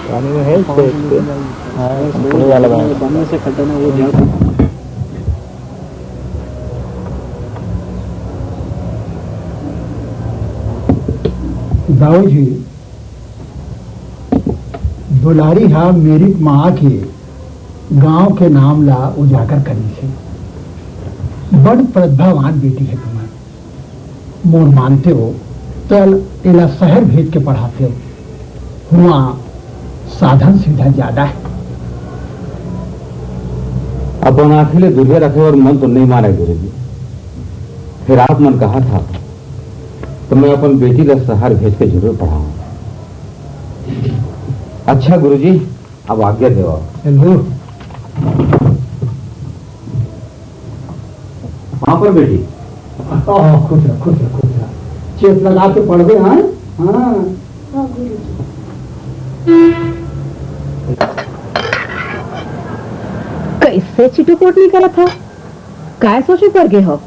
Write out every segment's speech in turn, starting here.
पानी में है कंपनी वाला पानी से खड्डा ना वो जाता। दाऊ जी दुलारी हा मेरी माँ के गांव के नाम ला उजागर करी से बड़ प्रतिभावान बेटी है तुम्हारी। मोर मानते हो तो इला शहर भेज के पढ़ाते हो, वहाँ साधन सुविधा ज्यादा है। अब बनाफिले दूल्हे रखे और मन तो नहीं माने गुरु जी। फिर आप मन कहा था तो मैं अपन बेटी का शहर भेज के जरूर पढ़ाऊं। अच्छा गुरुजी, अब आज्ञा दो। वहां पर बेटी खुश रह खुश रह खुश रह, चेत लगा के पढ़ दे। हाँ हाँ कैसे चिटुकोट नहीं करा था, काय सोचे कर गए हो।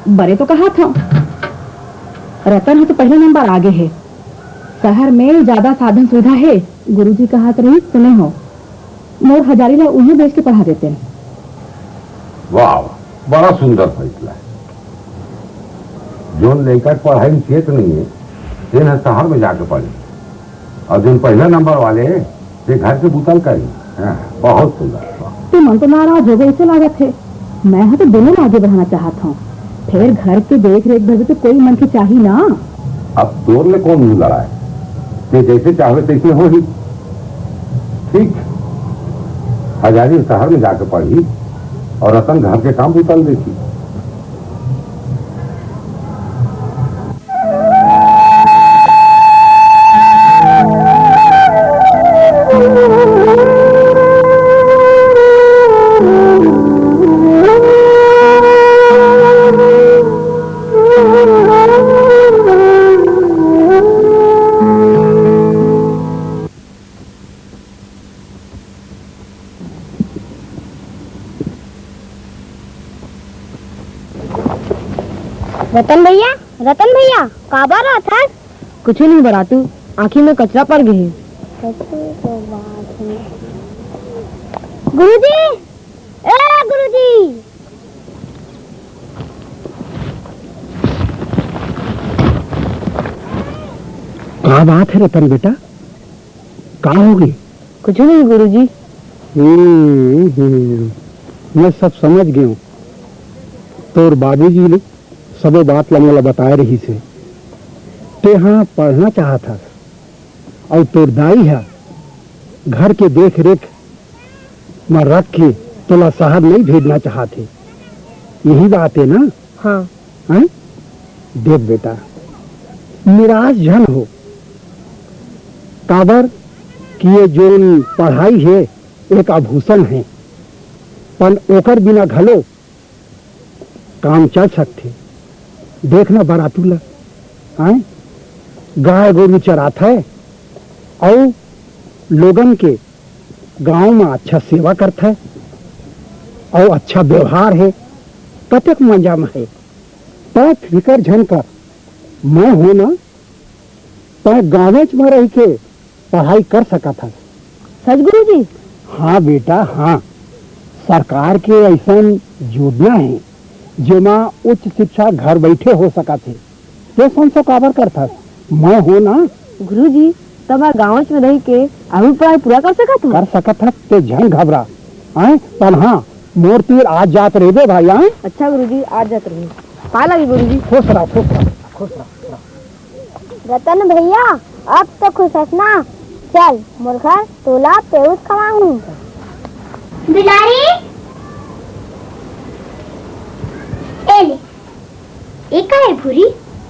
बरे तो कहा था रतन है तो पहले नंबर आगे है। शहर में ज्यादा साधन सुविधा है। गुरुजी कहा तो रही सुने हो, मोर हजारी ला उन्हें भेज के पढ़ा देते हैं। वाह, बड़ा सुंदर फैसला है। जो लड़का पढ़ाई में चेत नहीं है जिन शहर में जाके पढ़े, और जिन पहले नंबर वाले ये घर से बुतल करी। बहुत सुंदर। तो मन तो नाराज हो गए, इसे लागत है। मैं तो दोनों आगे बढ़ाना चाहता हूँ। फिर घर के देख रेख भर तो कोई मन की चाहिए ना। अब तोर ले कौन मुंह लड़ा है, ये जैसे चाहे तैसे हो ही। ठीक, हजारी शहर में जाके पढ़ी और रतन घर के काम उतल देखी। रतन भैया काबा रहा था। कुछ नहीं बरातू, आँखी में कचरा पड़ गई है। गुरुजी, गुरुजी। क्या बात है रतन बेटा, कहाँ होगी? कुछ नहीं गुरुजी। मैं सब समझ गया हूँ। तोर बाबूजी ने सब बात लमोला बताए रही से ते हाँ पढ़ना चाहा था, और तोर दाई है घर के देख रेख में रख के तोला शहर नहीं भेजना चाहते। यही बात है ना? हाँ। हैं? देख बेटा, निराश जन हो काबर कि ये जो पढ़ाई है एक आभूषण है, पर ओकर बिना घलो काम चल सकते। देखना बरातूला गाय गोरू चराता है और लोगन के गांव में अच्छा सेवा करता है और अच्छा व्यवहार है, कतक मजा में है। तो फिकर झन कर, मैं हूं ना तो गाँव में रह के पढ़ाई कर सका था। सच गुरुजी? हाँ बेटा हाँ, सरकार के ऐसा योजना है जेमा उच्च शिक्षा घर बैठे हो सका थे। तो संसो काबर करता मैं हो ना। गुरुजी तब गाँव में रह के अभी पढ़ाई पूरा कर सका था ते झन घबरा। पर हाँ मोर तीर आज जात रहे दे भाई। अच्छा गुरुजी, आज जात रहे। पा लगी गुरुजी। खुश रहा खुश रहा खुश रहा। रतन भैया अब तो खुश हंसना। चल मुर्गा तोला पेरूस खवाऊं। दुलारी एले एक है भूरी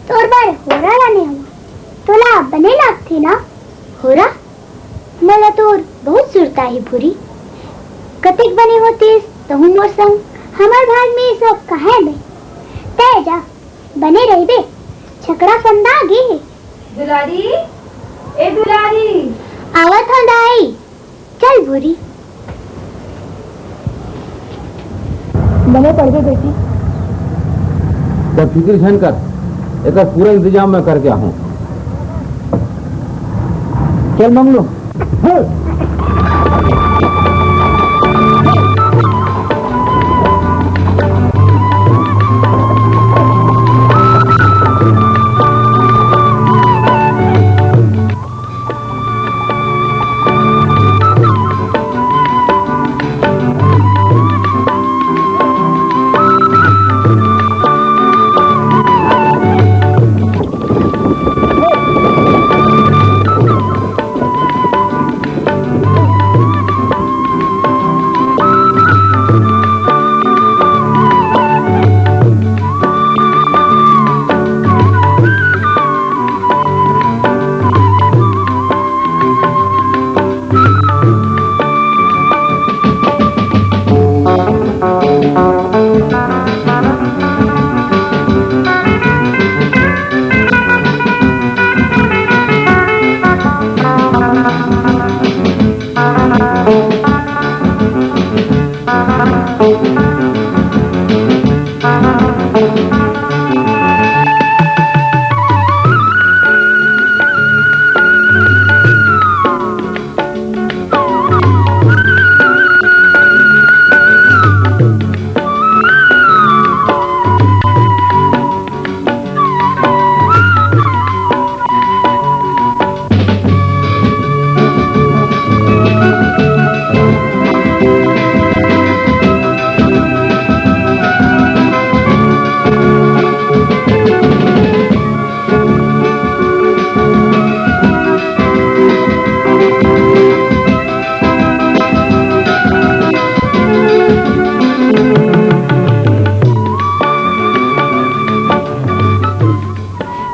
तोर बार होरा लाने हम तोला बने लागथे ना होरा। मला तोर बहुत सुरता है भूरी, कतिक बने होतीस तहु मोर संग। हमार भाग में सब कहे में तय जा बने रही बे, छकड़ा फंदा गे। दुलारी ए दुलारी आवत हूँ दाई। चल भूरी बने पड़ गए बेटी। तो फिक्र झन कर, एक पूरा इंतजाम मैं करके आऊँ। चल मंगलू।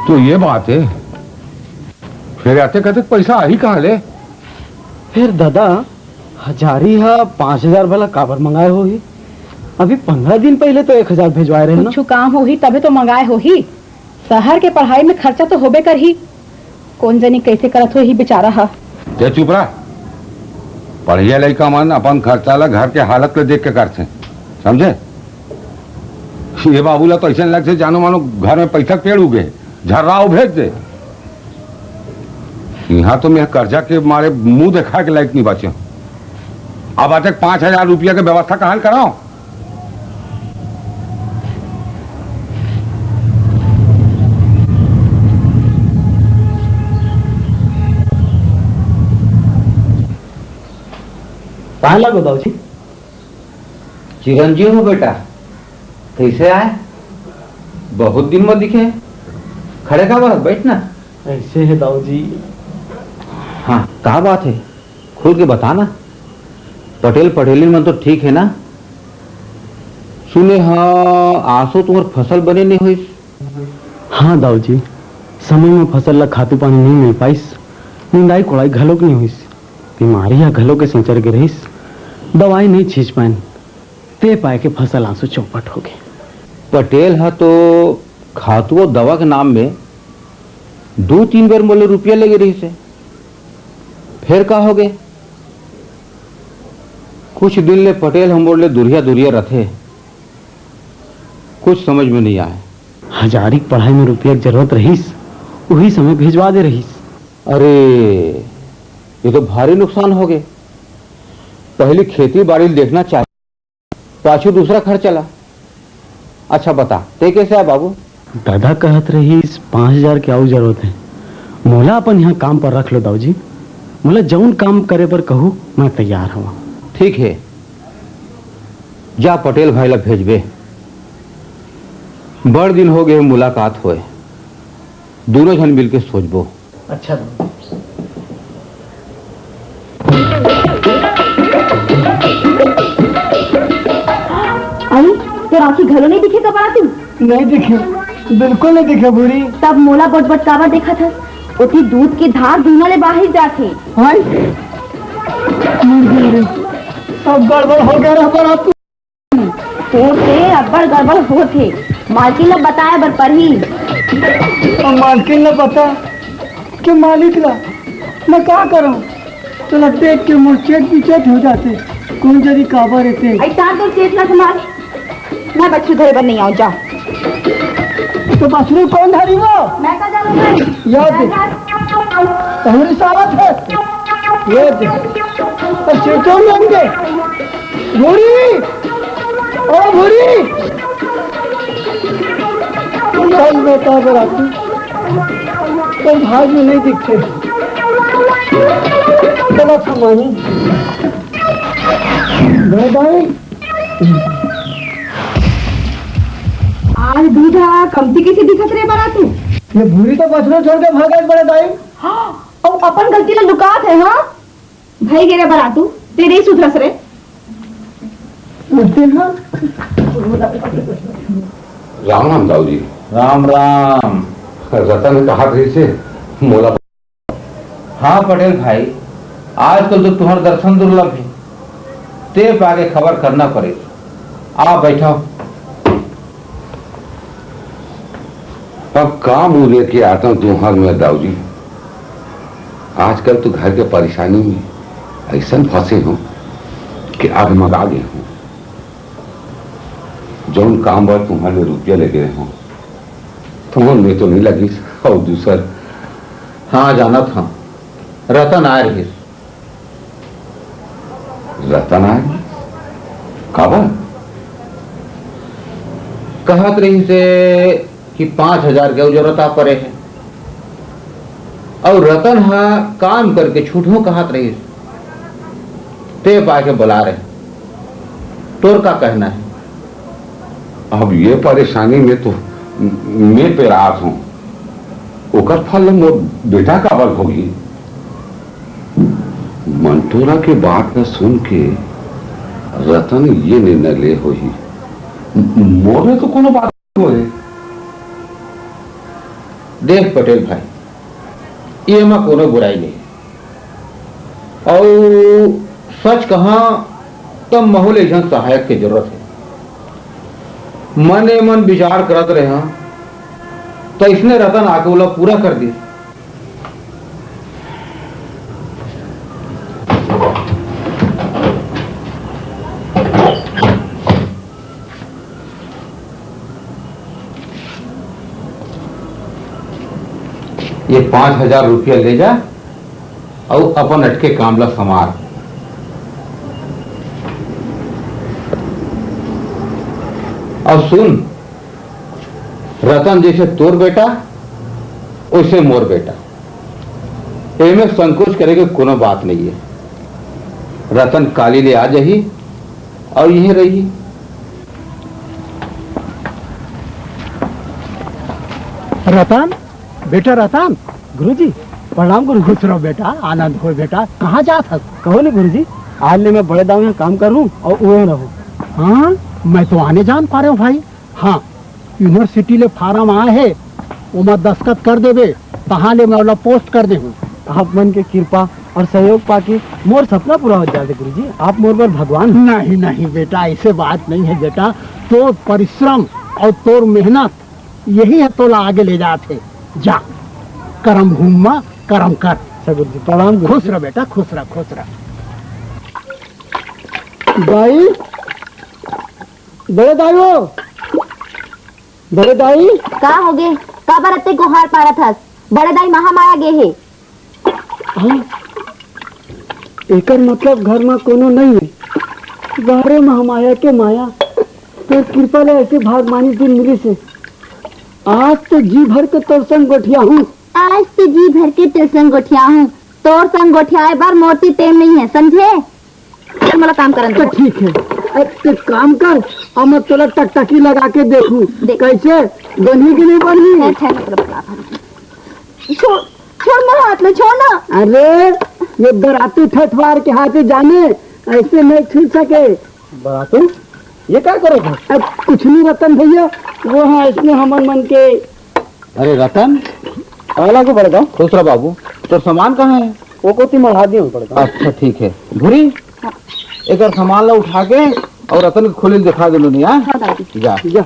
तो ये बात है, फिर आते कहते पैसा ही कहा ले? फिर दादा हजारी हा 5,000 वाला काबर मंगाए हो ही? अभी 15 दिन पहले तो 1,000 भेजवाए रहे ना। कुछ काम हो ही तबे तो मंगाए हो ही। शहर के पढ़ाई में खर्चा तो होबे कर ही। कौन जनी कैसे करत हो ही बेचारा हा। ते चुप रहा। पढ़िया लड़का मन अपन खर्चा ला घर के हालत के देख के करते, समझे? ये बाबूला तो ऐसा लग से जानो मानो घर में पैसा पेड़ उगे झर्राओ भेज दे। यहाँ तो मैं कर्जा के मारे मुंह देखा के लायक नहीं बचे। अब आते 5,000 रुपया की व्यवस्था कहाँ कराओ? कहाँ लगो दाऊजी? चिरंजीव हो बेटा, कैसे आए? बहुत दिन में दिखे। खड़े का बात, बैठ ना। ऐसे है दाऊजी। हाँ, क्या बात है? खुल के बताना। पटेल पटेली मन तो ठीक है ना? सुने हाँ आसो तुम्हार फसल बने नहीं हुई। हाँ दाऊजी, समय में फसल ला खातू पानी नहीं मिल पाइस। निंदाई कोड़ाई घलोक नहीं हुई। बीमारी या घलों के संचर के रहीस। दवाई नहीं छींच पाए ते पाए के फसल आंसू चौपट हो गए। पटेल हा तो खातू दवा के नाम में 2-3 बार मोले रुपया लगे रही से। फिर का हो गए? कुछ दिन ले पटेल हम बोले दुरिया दुरिया रथे। कुछ समझ में नहीं आए। हजारी पढ़ाई में रुपया की जरूरत रहीस, वही समय भिजवा दे रहीस। अरे ये तो भारी नुकसान हो गए। पहले खेती बाड़ी देखना चाहिए, पाछू दूसरा खर्च चला। अच्छा बता ते कैसे है बाबू? दादा कहत रहीस 5,000 की आऊ जरूरत है। मोला अपन यहाँ काम पर रख लो दाऊजी। मोला जौन काम करे पर कहूँ मैं तैयार हूँ। ठीक है, जा पटेल भाई ला भेजबे। बड़ दिन हो गए मुलाकात होए, दोनों जन मिलके सोचबो। अच्छा आई तो राखी घरों नहीं दिखे कब तू? नहीं दिखे, बिल्कुल नहीं दिखे बुरी। तब मोला बट कावा देखा था। उठी दूध की धार दूना ले बाहर जाते। सब गड़बड़ हो गया रहा तू। से अब्बड़ गड़बड़ हो थे। मालकिन ने बताया बर पर ही। मालकिन ने पता कि मालिक ला मैं क्या करूं? तो लगते है कि मुर्चेट पीछेट हो जाते। कौन जरी काबा रहते। ऐसा तो चेतना समाज मैं बच्चू धरे पर नहीं आऊं। जा तो बछरू कौन धरी वो? मैं का जाऊंगा याद हमारी सावत है ये चेचो लेंगे भूरी ओ भूरी चल बेटा बराती तो भाग में नहीं दिखते चलो थमाही भाई आज दूधा कमती कैसे दिखत रे बरा तू? ये भूरी तो बचना छोड़ के भागा बड़े दाई और अपन गलती ला लुकात है हाँ भाई गे रे बरा तू तेरे ही सुधरस रे राम राम दाऊ जी। राम राम। रतन कहा थे से मोला। हाँ पटेल भाई, आजकल तो तुम्हारा दर्शन दुर्लभ है, ते आगे खबर करना पड़े। आप बैठो। अब काम मुंह लेके आता हूँ तुम्हार में दाऊ जी। आजकल तो घर के परेशानी में ऐसा फंसे हो कि आग मगा गए हूँ। जौन काम पर तुम्हारे रुपया ले गए हो तुम्हारे में तो नहीं लगी और दूसर। हाँ जाना था, रतन आए रही। रतन आए खबर कहत रही से कि 5,000 के जरूरत आ पड़े है और रतन हा काम करके छूटो कहत रही ते पाके बुला रहे। तोर का कहना है? अब ये परेशानी में तो मैं पे रात हूं। ओकर फल मोर बेटा का बल होगी। मंटोरा के बात न सुन के रतन ये निर्णय ले हो ही मोरे तो कोनो बात नहीं होए। देख पटेल भाई, ये में कोनो बुराई नहीं और सच कहा तो माहौल ऐसा सहायक की जरूरत है। मन मन विचार करत रहे हाँ तो इसने रतन आके बोला पूरा कर दी। ये 5,000 रुपया ले जा और अपन अटके कामला समार। और सुन, रतन जैसे तोर बेटा वैसे मोर बेटा, इनमें संकोच करे के कोनो बात नहीं है। रतन काली ले आ जाही और यही रही। रतन बेटा रतन गुरुजी प्रणाम गुरु। खुश रहो बेटा, आनंद हो बेटा। कहाँ जात है? कहो नहीं गुरुजी, आज ले मैं बड़े दाव में काम कर लूं और वो रहूं। हाँ मैं तो आने जान पा रहा हूँ भाई। हाँ यूनिवर्सिटी ले फार्म आए है वो मैं दस्तखत कर देवे तहाँ ले मैं वाला पोस्ट कर दे। आप मन के कृपा और सहयोग पाके मोर सपना पूरा हो जाए गुरुजी। आप मोर पर भगवान। नहीं नहीं बेटा ऐसे बात नहीं है बेटा। तो परिश्रम और तोर मेहनत यही है तोला आगे ले जाते। जा करम घूमा करम कर। गुरुजी प्रणाम। खुश रह बेटा, खुश रह खुश रह। दाई बड़े दाई बड़े दाई का हो गे का बरते को हार पारत हस बड़े दाई महामाया गे है। एकर मतलब घर में कोनो नहीं है। बाहरे महामाया के माया तो कृपा ले ऐसे भागमानी दिन मिली से। आज तो जी भर के तोर संग गोठिया हूँ। आज तो जी भर के तेरे संग गोठिया हूँ। तोर संग गोठियाए बार मोती टेम नहीं है समझे। मला काम करन तो ठीक है। अब एक काम कर और मैं तोला टकटकी लगा के देखूं कैसे बनी कि नहीं बनी। छोड़ छोड़ मेरा हाथ में छोड़ ना। अरे ये बराती ठठवार के हाथे जाने ऐसे नहीं छू सके। बरातू ये क्या करोगे? अब कुछ नहीं रतन भैया वो है इसमें हमन मन के। अरे रतन अला को पड़ेगा। खुश रह बाबू, तो सामान कहाँ है? वो कोती मढ़ा दिए पड़ेगा। अच्छा ठीक है। भूरी एक सामान ला उठा के और रतन के खोले दिखा दे नहीं। हाँ दादी जा जा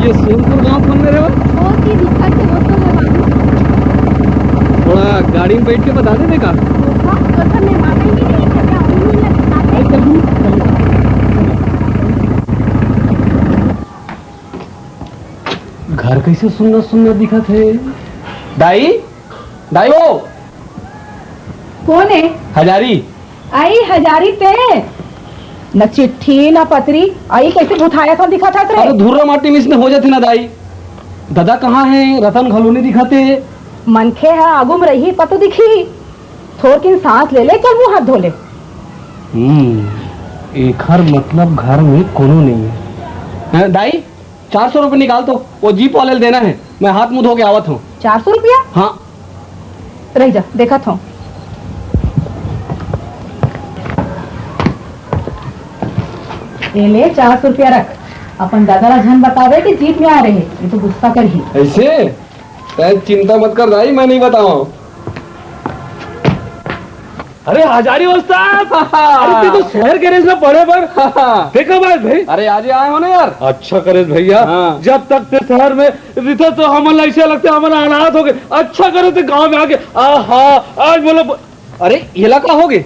ये सोनपुर गांव कौन में रहे हो? बहुत ही दिक्कत है वो तो है बाबू। थोड़ा गाड़ी में बैठ के बता देने का। तो सब मैं मानेंगे नहीं क्या क्या उन्हीं लगता घर कैसे सुनना सुनना दिखा थे। दाई दाई वो कौन है? हजारी। आई हजारी पे न चिट्ठी न पत्री आई कैसे भुथाया था दिखा था अरे धुर्रा माटी में इसमें हो जाती ना दाई। दादा कहाँ है? रतन घलोनी दिखाते। मनखे है आगुम रही पतो दिखी थोड़ की सांस ले ले चल मुंह हाथ धो ले। एक हर मतलब घर में कोनो नहीं है। हैं, दाई 400 रुपए निकाल तो वो जीप वाले देना है। मैं हाथ मुंह धो के आवत हूँ। 400 रुपया? हाँ रह जा देखा था। ये ले 400 रुपया रख। अपन दादा झन बतावे कि जीप में आ रहे ये तो गुस्सा कर ही। ऐसे चिंता मत कर दाई मैं नहीं बताऊं। अरे हजारी उस्ताद अरे ते तो शहर गैरेज में पड़े पर देखो बात भाई। अरे आज ही आए हो ना यार। अच्छा करे भैया। हाँ। जब तक ते शहर में रिथे तो हमारा ऐसे लगते हमारा अनाथ हो गए। अच्छा करे तो गांव में आके आहा आज बोलो। अरे ये लगा हो गए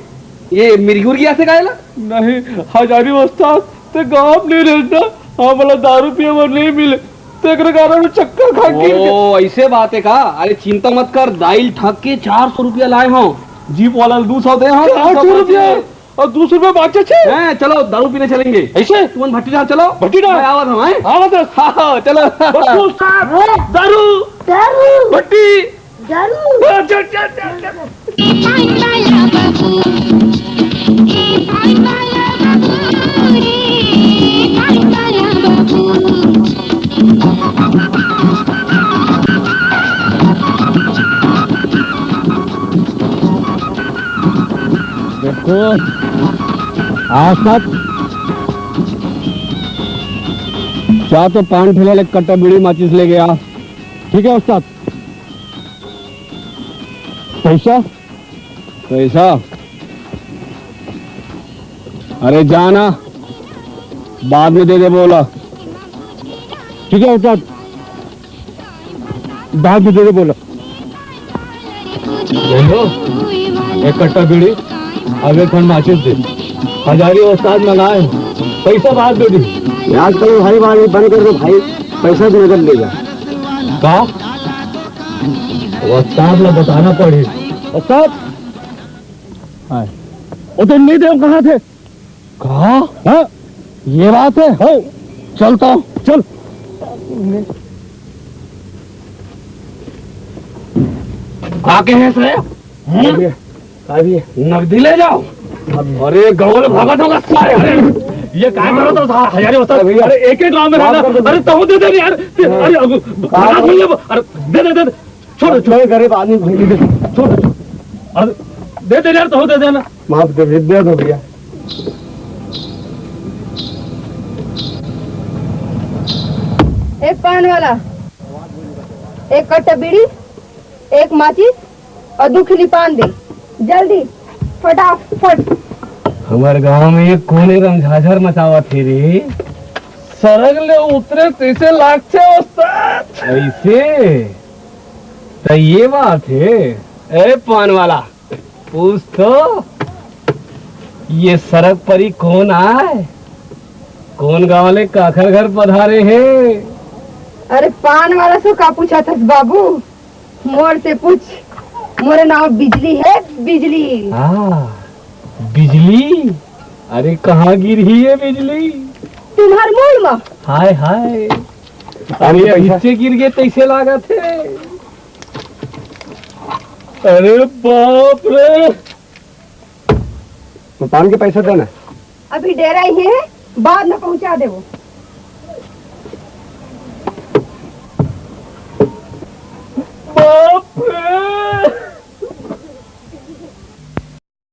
ये मिर्गुर की ऐसे गायला नहीं हजारी उस्ताद ते गांव नहीं रहता हमारा दारू पिए वो नहीं मिले ते कारण चक्कर खा के। ओ ऐसे बात है का। अरे चिंता मत कर दाइल ठग के 400 रुपया लाए हो। जीप वाला 200 दे हाँ 800 रुपया और 200 रुपया बाचे छे। हैं चलो दारू पीने चलेंगे। ऐसे तुम भट्टी डाल चलो। भट्टी डाल। मैं आवत हूँ। हैं? आवत है। हाँ चलो बस उस्ताद दारू दारू भट्टी दारू चल चल चल। देखो आज तक क्या तो पान ठेला ले कट्टा बीड़ी माचिस ले गया। ठीक है उस्ताद। पैसा पैसा अरे जाना बाद में दे दे बोला। ठीक है उस्ताद बाद में दे दे बोला। एक कट्टा बीड़ी आगे खंड माचिस दे। हजारी उस्ताद मंगाए पैसा बाद दे दी। आजकल भाई बात बंद कर दो भाई पैसा भी नजर लेगा का उस्ताद ला बताना पड़े। उस्ताद उधर नहीं दे कहाँ थे? कहा हाँ? ये बात है हो चलता हूँ चल। आके है सर नकदी ले जाओ। अरे गाँव में भागा होगा सारे। अरे ये क्या करो तो हजारी होता है। अरे एक एक गाँव में रहना। अरे तो दे दे यार। अरे अरे दे दे दे छोड़ छोड़ गरीब आदमी दे छोड़ अरे दे दे यार तो दे देना। माफ कर दे दो भैया। एक पान वाला एक कट्टा बीड़ी एक माचिस और 2 खिली पान दे जल्दी फटाफट। हमारे गांव में ये कोने रंझाझर मचावा थे रे। सरग ले उतरे तीसे लाख थे उस्ताद। ऐसे तो ये बात है। ए पान वाला पूछ तो ये सड़क पर ही कौन आए? कौन गाँव वाले काखर घर पधारे हैं? अरे पान वाला सो का पूछा था बाबू मोर से पूछ। मोरे नाम बिजली है बिजली। बिजली। अरे कहाँ गिरी है बिजली? तुम्हार मूल में। हाय हाय अरे इससे गिर गए तैसे लागा थे। अरे बाप रे पान के पैसा देना। अभी डेरा ही है बाद में पहुंचा देवो।